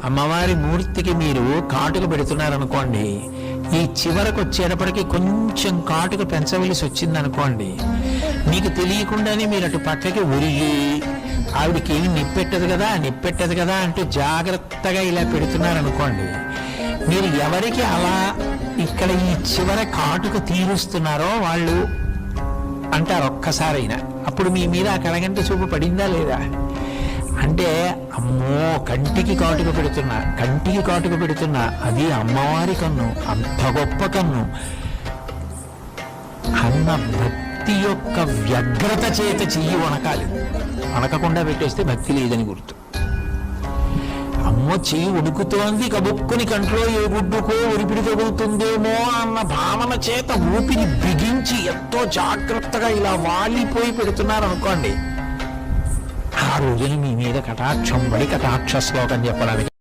అమ్మవారి మూర్తికి మీరు కాటుక పెడుతున్నారనుకోండి, ఈ చివరకు వచ్చేటప్పటికి కొంచెం కాటుక పెంచవలసి వచ్చిందనుకోండి, మీకు తెలియకుండానే మీరు అటు పక్కకి ఉరిగి ఆవిడికి ఏమి నిప్పెట్టదు కదా అంటూ జాగ్రత్తగా ఇలా పెడుతున్నారనుకోండి, మీరు ఎవరికి అలా ఇక్కడ ఈ చివర కాటుక తీరుస్తున్నారో వాళ్ళు అంటారు ఒక్కసారైనా. అప్పుడు మీ మీద ఆ కలగంటి చూపు పడిందా లేదా అంటే, అమ్మో కంటికి కాటుక పెడుతున్నా అది అమ్మవారి కన్ను, అంత గొప్ప కన్ను అన్న భక్తి యొక్క వ్యగ్రత చేత చెయ్యి వణకాలి. వణకకుండా పెట్టేస్తే భక్తి లేదని గుర్తు. అమ్మో చెయ్యి ఉడుకుతోంది, కబుక్కుని కంట్లో ఏ గుడ్డుకో ఉరిపిడి తగులుతుందేమో అన్న భావన చేత ఊపిరి బిగించి ఎంతో జాగ్రత్తగా ఇలా వాలిపోయి పెడుతున్నారనుకోండి, ఆ రోజుని మీ మీద కటాక్షం పడి కటాక్ష శ్లోకం చెప్పడానికి